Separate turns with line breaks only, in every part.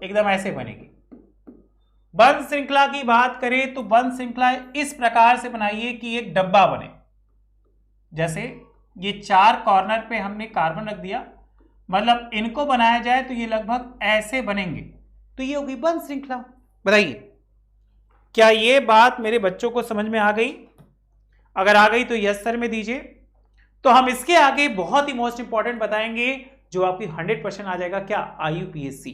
एकदम ऐसे बनेगी। बंध श्रृंखला की बात करें तो बंध श्रृंखला इस प्रकार से बनाइए कि एक डब्बा बने। जैसे ये 4 कॉर्नर पे हमने कार्बन रख दिया, मतलब इनको बनाया जाए तो ये लगभग ऐसे बनेंगे, तो ये होगी बंध श्रृंखला। बताइए क्या ये बात मेरे बच्चों को समझ में आ गई? अगर आ गई तो यस सर में दीजिए। तो हम इसके आगे बहुत ही मोस्ट इंपॉर्टेंट बताएंगे जो आपकी 100% आ जाएगा। क्या? IUPAC।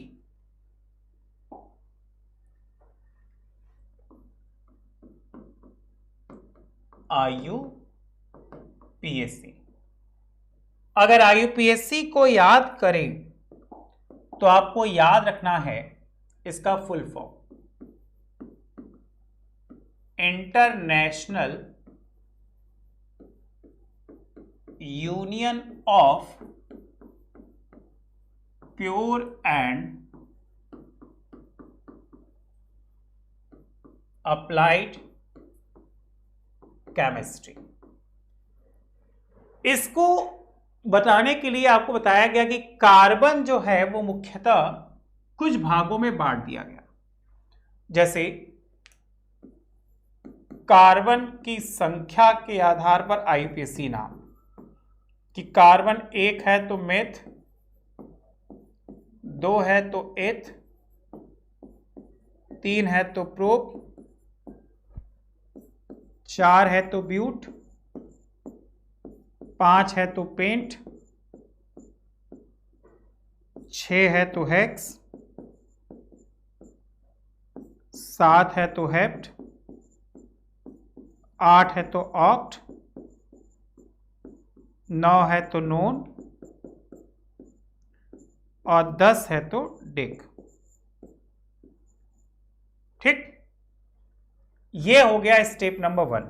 IUPAC अगर IUPAC को याद करें तो आपको याद रखना है इसका full form, international union of pure and applied chemistry. इसको बताने के लिए आपको बताया गया कि कार्बन जो है वो मुख्यतः कुछ भागों में बांट दिया गया। जैसे कार्बन की संख्या के आधार पर IUPAC नाम, कि कार्बन 1 है तो मेथ, 2 है तो एथ, 3 है तो प्रोप, 4 है तो ब्यूट, 5 है तो पेंट, 6 है तो हेक्स, 7 है तो हेप्ट, 8 है तो ऑक्ट, 9 है तो नोन और 10 है तो डिक। ठीक, ये हो गया स्टेप नंबर 1।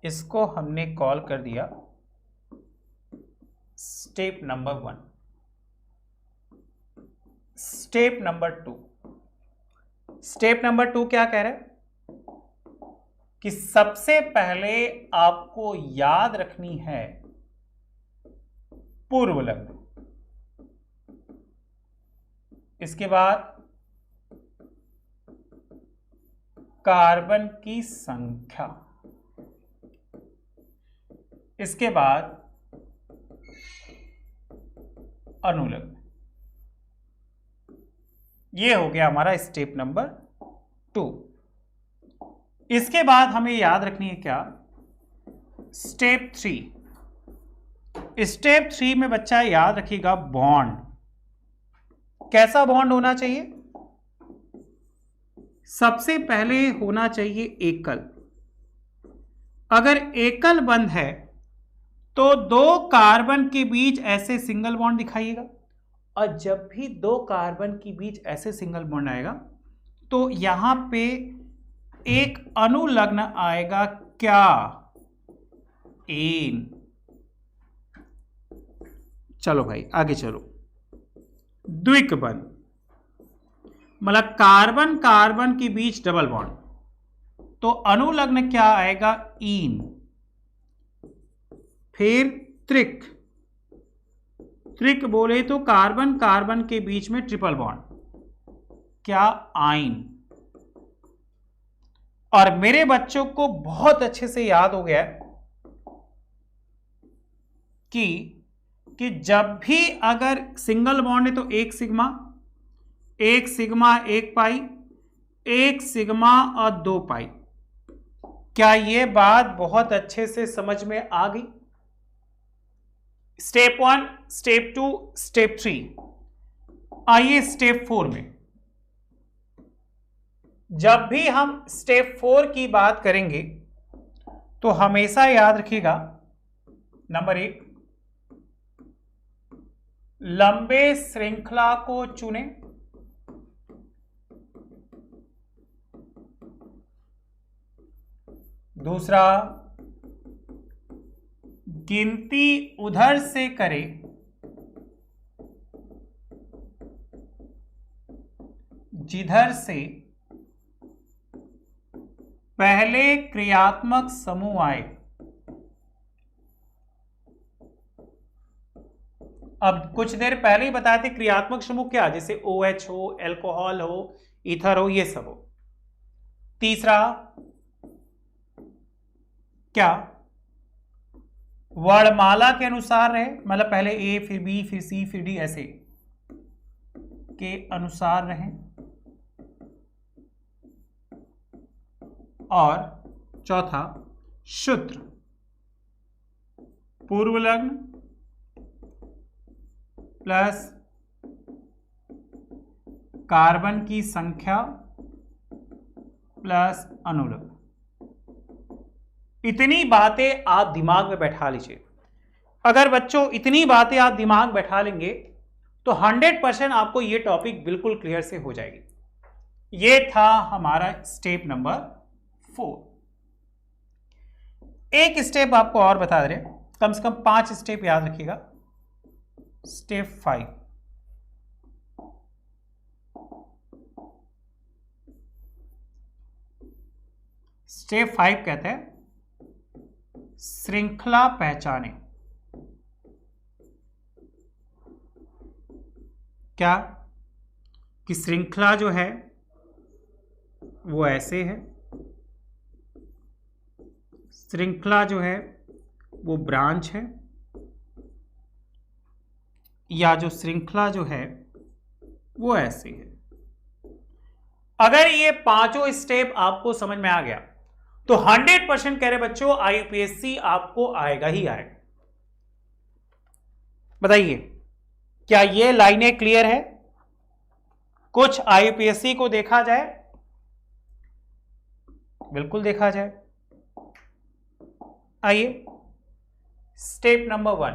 इसको हमने कॉल कर दिया step number 1। Step number 2, step number 2 क्या कह रहा है कि सबसे पहले आपको याद रखनी है पूर्व लग्न, इसके बाद कार्बन की संख्या, इसके बाद अनुलग्न। ये हो गया हमारा स्टेप नंबर 2। इसके बाद हमें याद रखनी है क्या? स्टेप 3। स्टेप 3 में बच्चा याद रखिएगा बॉन्ड। कैसा बॉन्ड होना चाहिए? सबसे पहले होना चाहिए एकल। अगर एकल बंध है तो 2 कार्बन के बीच ऐसे सिंगल बॉन्ड दिखाइएगा, और जब भी 2 कार्बन के बीच ऐसे सिंगल बॉन्ड आएगा तो यहां पे एक अनुलग्न आएगा। क्या? एन। चलो भाई आगे चलो। द्विक बंध मतलब कार्बन कार्बन के बीच डबल बॉन्ड, तो अनुलग्न क्या आएगा? ईन। फिर त्रिक, त्रिक बोले तो कार्बन कार्बन के बीच में ट्रिपल बॉन्ड, क्या? आइन। और मेरे बच्चों को बहुत अच्छे से याद हो गया कि जब भी अगर सिंगल बॉन्ड है तो एक सिग्मा, एक सिग्मा, एक पाई, एक सिग्मा और 2 पाई। क्या ये बात बहुत अच्छे से समझ में आ गई? Step 1, step 2, step 3। आइए स्टेप 4 में। जब भी हम स्टेप 4 की बात करेंगे तो हमेशा याद रखिएगा, नंबर 1, लंबे श्रृंखला को चुनें। दूसरा, गिनती उधर से करें जिधर से पहले क्रियात्मक समूह आए। अब कुछ देर पहले ही बताए थे क्रियात्मक समूह क्या, जैसे OH हो, अल्कोहल हो, ईथर हो, ये सब हो। तीसरा क्या, वर्णमाला के अनुसार रहे, मतलब पहले ए फिर बी फिर सी फिर डी ऐसे के अनुसार रहे। और चौथा शुद्ध पूर्व लग्न प्लस कार्बन की संख्या प्लस अनुलग्न। इतनी बातें आप दिमाग में बैठा लीजिए। अगर बच्चों इतनी बातें आप दिमाग में बैठा लेंगे तो 100% आपको ये टॉपिक बिल्कुल क्लियर से हो जाएगी। ये था हमारा स्टेप नंबर 4। एक स्टेप आपको और बता दे रहे, कम से कम 5 स्टेप याद रखिएगा। स्टेप 5, स्टेप 5 कहते हैं श्रृंखला पहचाने। क्या कि श्रृंखला जो है वो ऐसे है, श्रृंखला जो है वो ब्रांच है, या जो श्रृंखला जो है वो ऐसे है। अगर ये पांचों स्टेप आपको समझ में आ गया तो 100% कह रहे बच्चों IUPAC आपको आएगा ही आएगा। बताइए क्या ये लाइनें क्लियर है? कुछ IUPAC को देखा जाए, बिल्कुल देखा जाए। आइए स्टेप नंबर 1,